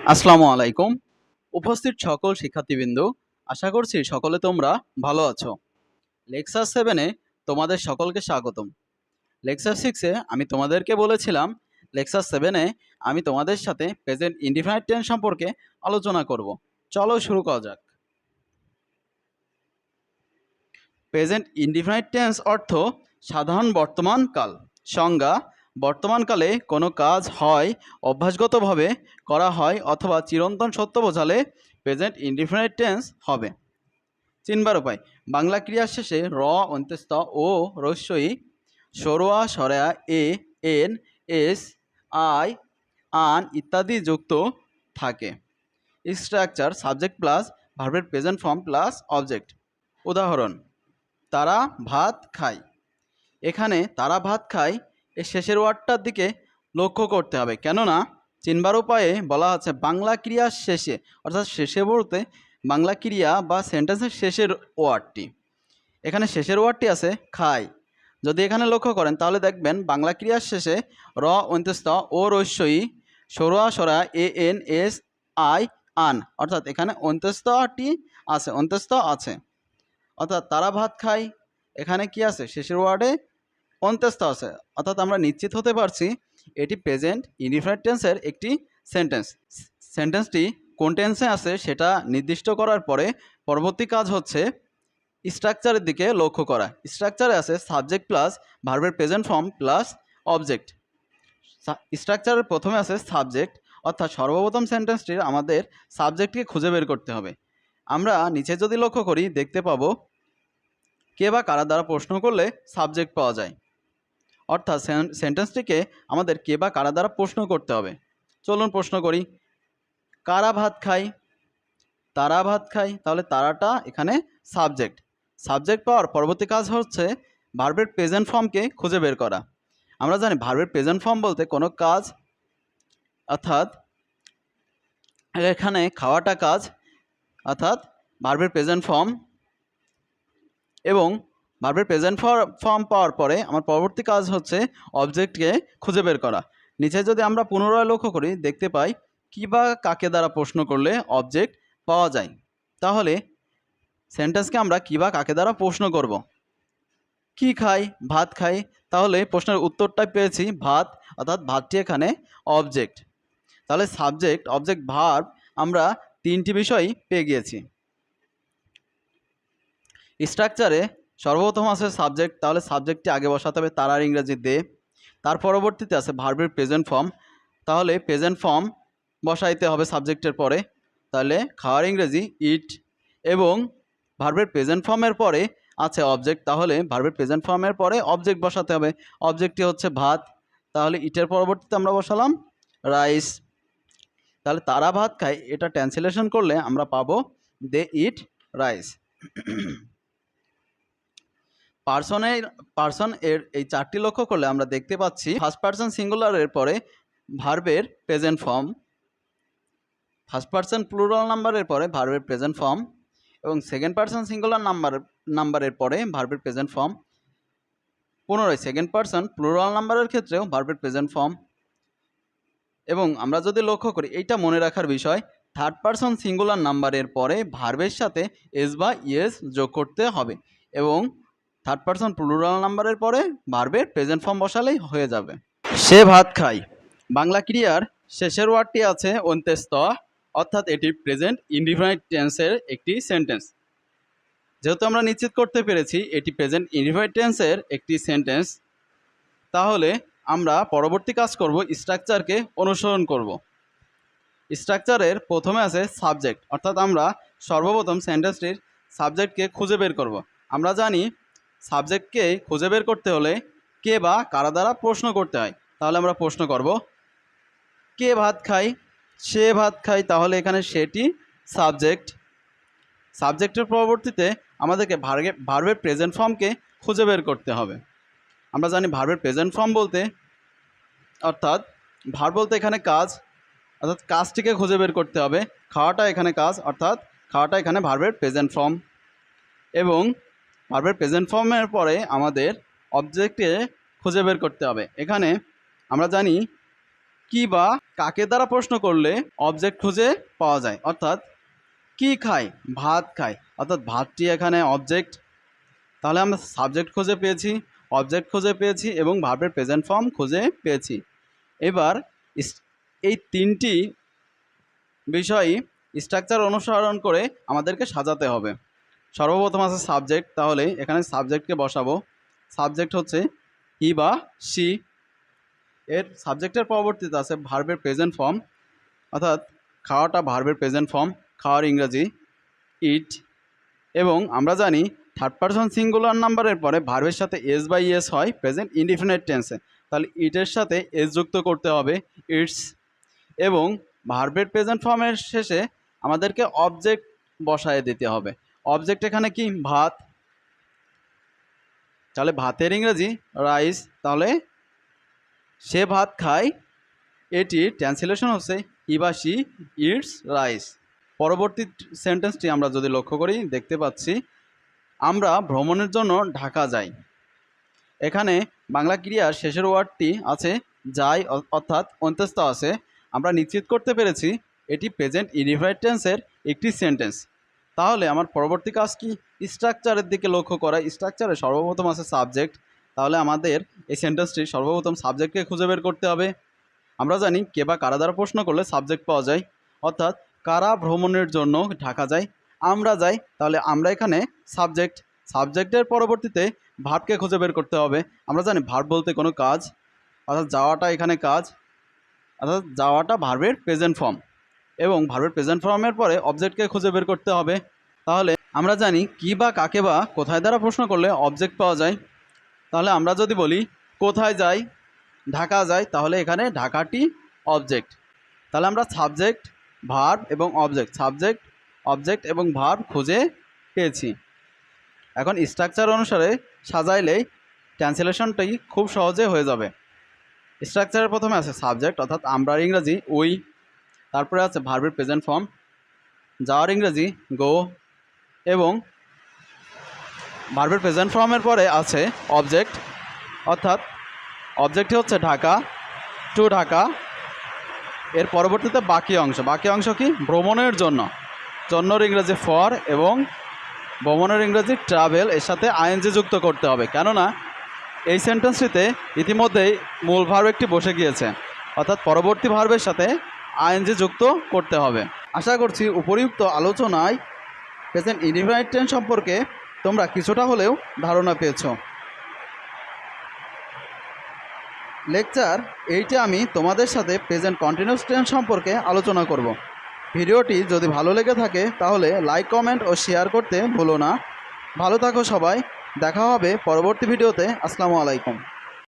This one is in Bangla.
আসসালামু আলাইকুম। উপস্থিত সকল শিক্ষার্থীবৃন্দ, আশা করছি সকলে তোমরা ভালো আছো। লেকচার 7-এ তোমাদের সকলকে স্বাগতম। লেকচার 6-এ আমি তোমাদেরকে বলেছিলাম লেকচার 7-এ আমি তোমাদের সাথে প্রেজেন্ট ইনডিফিনিট টেন্স সম্পর্কে আলোচনা করব। চলো শুরু করা যাক। প্রেজেন্ট ইনডিফিনিট টেন্স অর্থ সাধারণ বর্তমান কাল। সংজ্ঞা: বর্তমানকালে কোনো কাজ হয় অভ্যাসগতভাবে করা হয় অথবা চিরন্তন সত্য বোঝালে প্রেজেন্ট ইনডিফিনিট টেন্স হবে। চিনবার উপায়: বাংলা ক্রিয়ার শেষে র অন্ত্যস্ত ও রস্যই সরোয়া সরেয়া এ এন এস আই আন ইত্যাদি যুক্ত থাকে। স্ট্রাকচার: সাবজেক্ট প্লাস ভার্বের প্রেজেন্ট ফর্ম প্লাস অবজেক্ট। উদাহরণ: তারা ভাত খায়। এখানে তারা ভাত খায় এর শেষের ওয়ার্ডটার দিকে লক্ষ্য করতে হবে, কেননা চিনবার উপায়ে বলা আছে বাংলা ক্রিয়ার শেষে, অর্থাৎ শেষে বলতে বাংলা ক্রিয়া বা সেন্টেন্সের শেষের ওয়ার্ডটি। এখানে শেষের ওয়ার্ডটি আছে খায়। যদি এখানে লক্ষ্য করেন তাহলে দেখবেন বাংলা ক্রিয়ার শেষে র অন্ত্যস্ত ও রস্যই সরোয়া সরা এ এন এস আই আন, অর্থাৎ এখানে অন্ত্যস্তটি আছে, অন্ত্যস্ত আছে। অর্থাৎ তারা ভাত খায়, এখানে কি আছে? শেষের ওয়ার্ডে অন্ত্যস্ত আছে, অর্থাৎ আমরা নিশ্চিত হতে পারছি এটি প্রেজেন্ট ইনডিফিনিট টেন্সের একটি সেন্টেন্স। সেন্টেন্সটি কোন টেন্সে আছে সেটা নির্দিষ্ট করার পরে পরবর্তী কাজ হচ্ছে স্ট্রাকচারের দিকে লক্ষ্য করা। স্ট্রাকচারে আছে সাবজেক্ট প্লাস ভার্বের প্রেজেন্ট ফর্ম প্লাস অবজেক্ট। স্ট্রাকচারের প্রথমে আছে সাবজেক্ট, অর্থাৎ সর্বপ্রথম সেন্টেন্সটির আমাদের সাবজেক্টকে খুঁজে বের করতে হবে। আমরা নিচে যদি লক্ষ্য করি দেখতে পাবো কে বা কারা দ্বারা প্রশ্ন করলে সাবজেক্ট পাওয়া যায়, অর্থাৎ সেন্টেন্সটিকে আমাদের কে বা কারা দ্বারা প্রশ্ন করতে হবে। চলুন প্রশ্ন করি। কারা ভাত খায়? তারা ভাত খায়। তাহলে তারাটা এখানে সাবজেক্ট। সাবজেক্ট পাওয়ার পরবর্তী কাজ হচ্ছে ভার্বের প্রেজেন্ট ফর্মকে খুঁজে বের করা। আমরা জানি ভার্বের প্রেজেন্ট ফর্ম বলতে কোনো কাজ, অর্থাৎ এখানে খাওয়াটা কাজ, অর্থাৎ ভার্বের প্রেজেন্ট ফর্ম, এবং ভার্বের প্রেজেন্ট ফর্ম পাওয়ার পরে আমার পরবর্তী কাজ হচ্ছে অবজেক্টকে খুঁজে বের করা। নিচে যদি আমরা পুনরায় লক্ষ্য করি দেখতে পাই কি বা কাকে দ্বারা প্রশ্ন করলে অবজেক্ট পাওয়া যায়। তাহলে সেন্টেন্সকে আমরা কি বা কাকে দ্বারা প্রশ্ন করব। কি খাই? ভাত খাই। তাহলে প্রশ্নের উত্তরটাই পেয়েছি ভাত, অর্থাৎ ভাতটি এখানে অবজেক্ট। তাহলে সাবজেক্ট, অবজেক্ট, ভার্ব আমরা তিনটি বিষয়ই পেয়ে গিয়েছি। স্ট্রাকচারে সর্বপ্রথম আছে সাবজেক্ট, তাহলে সাবজেক্টটি আগে বসাতে হবে, তারার ইংরেজি দে। তার পরবর্তীতে আছে ভার্বের প্রেজেন্ট ফর্ম, তাহলে প্রেজেন্ট ফর্ম বসাইতে হবে সাবজেক্টের পরে, তাহলে খাওয়ার ইংরেজি ইট। এবং ভার্বের প্রেজেন্ট ফর্মের পরে আছে অবজেক্ট, তাহলে ভার্বের প্রেজেন্ট ফর্মের পরে অবজেক্ট বসাতে হবে। অবজেক্টটি হচ্ছে ভাত, তাহলে ইটের পরবর্তীতে আমরা বসালাম রাইস। তাহলে তারা ভাত খায়, এটা ট্রান্সলেশন করলে আমরা পাবো দে ইট রাইস। পার্সন এর এই চারটি লক্ষ্য করলে আমরা দেখতে পাচ্ছি ফার্স্ট পার্সন সিঙ্গুলারের পরে ভার্বের present form, first person plural নাম্বারের পরে ভার্বের প্রেজেন্ট ফর্ম, এবং সেকেন্ড পার্সন সিঙ্গুলার নাম্বারের পরে ভার্বের প্রেজেন্ট ফর্ম। পুনরায় সেকেন্ড পার্সন প্লুরাল নাম্বারের ক্ষেত্রেও ভার্বের প্রেজেন্ট ফর্ম। এবং আমরা যদি লক্ষ্য করি এইটা মনে রাখার বিষয়, থার্ড পার্সন সিঙ্গুলার নাম্বারের পরে ভার্বের সাথে এস বা ইয়েস যোগ করতে হবে, এবং থার্ড পার্সন প্লুরাল নাম্বারের পরে ভার্বের প্রেজেন্ট ফর্ম বসালেই হয়ে যাবে। সে ভাত খায়, বাংলা ক্রিয়ার শেষের ওয়ার্ডটি আছে অন্ত্যস্ত, অর্থাৎ এটি প্রেজেন্ট ইনডিফিনিট টেন্সের একটি সেন্টেন্স। যেহেতু আমরা নিশ্চিত করতে পেরেছি এটি প্রেজেন্ট ইনডিফিনিট টেন্সের একটি সেন্টেন্স, তাহলে আমরা পরবর্তী কাজ করব স্ট্রাকচারকে অনুসরণ করব। স্ট্রাকচারের প্রথমে আছে সাবজেক্ট, অর্থাৎ আমরা সর্বপ্রথম সেন্টেন্সটির সাবজেক্টকে খুঁজে বের করব। আমরা জানি সাবজেক্টকে খুঁজে বের করতে হলে কে বা কারা দ্বারা প্রশ্ন করতে হয়, তাহলে আমরা প্রশ্ন করব কে ভাত খায়? সে ভাত খায়। তাহলে এখানে সেটি সাবজেক্ট। সাবজেক্টের পরবর্তীতে আমাদেরকে ভার্বের প্রেজেন্ট ফর্মকে খুঁজে বের করতে হবে। আমরা জানি ভার্বের প্রেজেন্ট ফর্ম বলতে, অর্থাৎ ভার্ব বলতে এখানে কাজ, অর্থাৎ কাজটিকে খুঁজে বের করতে হবে। খাওয়াটা এখানে কাজ, অর্থাৎ খাওয়াটা এখানে ভার্বের প্রেজেন্ট ফর্ম। এবং ভার্বের প্রেজেন্ট ফর্মের পরে আমাদের অবজেক্টকে খুঁজে বের করতে হবে। এখানে আমরা জানি কি বা কাকে দ্বারা প্রশ্ন করলে অবজেক্ট খুঁজে পাওয়া যায়, অর্থাৎ কি খায়, ভাত খায়, অর্থাৎ ভাতটি এখানে অবজেক্ট। তাহলে আমরা সাবজেক্ট খুঁজে পেয়েছি, অবজেক্ট খুঁজে পেয়েছি এবং ভার্বের প্রেজেন্ট ফর্ম খুঁজে পেয়েছি। এবার এই তিনটি বিষয়ই স্ট্রাকচার অনুসরণ করে আমাদেরকে সাজাতে হবে। সর্বপ্রথম আছে সাবজেক্ট, তাহলে এখানে সাবজেক্টকে বসাবো। সাবজেক্ট হচ্ছে হি বা সি। এর সাবজেক্টের পরবর্তীতে আছে ভার্বের প্রেজেন্ট ফর্ম, অর্থাৎ খাওয়াটা ভার্বের প্রেজেন্ট ফর্ম, খাওয়ার ইংরাজি ইট। এবং আমরা জানি থার্ড পারসন সিঙ্গুলার নাম্বারের পরে ভার্বের সাথে এস বাই এস হয় প্রেজেন্ট ইনডিফিনিট টেন্সে, তাহলে ইটের সাথে এস যুক্ত করতে হবে, ইটস। এবং ভার্বের প্রেজেন্ট ফর্মের শেষে আমাদেরকে অবজেক্ট বসায় দিতে হবে। অবজেক্ট এখানে কি, ভাত, তাহলে ভাতের ইংরেজি রাইস, তাহলে সে ভাত খায়, এটি ট্রান্সলেশন হচ্ছে হি বা সি ইটস রাইস। পরবর্তী সেন্টেন্সটি আমরা যদি লক্ষ্য করি দেখতে পাচ্ছি আমরা ভ্রমণের জন্য ঢাকা যাই। এখানে বাংলা ক্রিয়ার শেষের ওয়ার্ডটি আছে যাই, অর্থাৎ অন্তস্থ আছে। আমরা নিশ্চিত করতে পেরেছি এটি প্রেজেন্ট ইনডিফিনিট টেন্সের একটি সেন্টেন্স। তাহলে আমার পরবর্তী কাজ কি, স্ট্রাকচারের দিকে লক্ষ্য করা। স্ট্রাকচারে সর্বপ্রথম আছে সাবজেক্ট, তাহলে আমাদের এই সেন্টেন্সটি সর্বপ্রথম সাবজেক্টকে খুঁজে বের করতে হবে। আমরা জানি কে বা কারা দ্বারা প্রশ্ন করলে সাবজেক্ট পাওয়া যায়, অর্থাৎ কারা ভ্রমণের জন্য ঢাকা যায়, আমরা যাই, তাহলে আমরা এখানে সাবজেক্ট। সাবজেক্টের পরবর্তীতে ভার্বকে খুঁজে বের করতে হবে। আমরা জানি ভার্ব বলতে কোনো কাজ, অর্থাৎ যাওয়াটা এখানে কাজ, অর্থাৎ যাওয়াটা ভার্বের প্রেজেন্ট ফর্ম। এবং ভার্বের প্রেজেন্ট ফর্মের পরে অবজেক্টকে খুঁজে বের করতে হবে। তাহলে আমরা জানি কি বা কাকে বা কোথায় দ্বারা প্রশ্ন করলে অবজেক্ট পাওয়া যায়। তাহলে আমরা যদি বলি কোথায় যাই, ঢাকা যাই, তাহলে এখানে ঢাকাটি অবজেক্ট। তাহলে আমরা সাবজেক্ট, ভার্ব এবং অবজেক্ট, সাবজেক্ট, অবজেক্ট এবং ভার্ব খুঁজে পেয়েছি। এখন স্ট্রাকচার অনুসারে সাজাইলেই ট্রান্সলেশনটাই খুব সহজে হয়ে যাবে। স্ট্রাকচারের প্রথমে আছে সাবজেক্ট, অর্থাৎ আমরার ইংরাজি উই, তারপরে আছে ভার্বের প্রেজেন্ট ফর্ম, যাওয়ার ইংরাজি গো, এবং ভার্বের প্রেজেন্ট ফর্মের পরে আছে অবজেক্ট, অর্থাৎ অবজেক্টটি হচ্ছে ঢাকা, টু ঢাকা। এর পরবর্তীতে বাকি অংশ কি, ভ্রমণের জন্য, জন্যর ইংরাজি ফর, এবং ভ্রমণের ইংরাজি ট্রাভেল। এর সাথে আইএনজি যুক্ত করতে হবে, কেননা এই সেন্টেন্সটিতে ইতিমধ্যেই মূল ভার্ব একটি বসে গিয়েছে, অর্থাৎ পরবর্তী ভার্বের সাথে আইএনজি যুক্ত করতে হবে। আশা করছি উপরিউক্ত আলোচনায় প্রেজেন্ট ইনডিফিনিট টেন্স সম্পর্কে তোমরা কিছুটা হলেও ধারণা পেয়েছো। লেকচার 8-এ আমি তোমাদের সাথে প্রেজেন্ট কন্টিনিউয়াস টেন্স সম্পর্কে আলোচনা করব। ভিডিওটি যদি ভালো লেগে থাকে তাহলে লাইক, কমেন্ট ও শেয়ার করতে ভুলো না। ভালো থাকো সবাই, দেখা হবে পরবর্তী ভিডিওতে। আসসালামু আলাইকুম।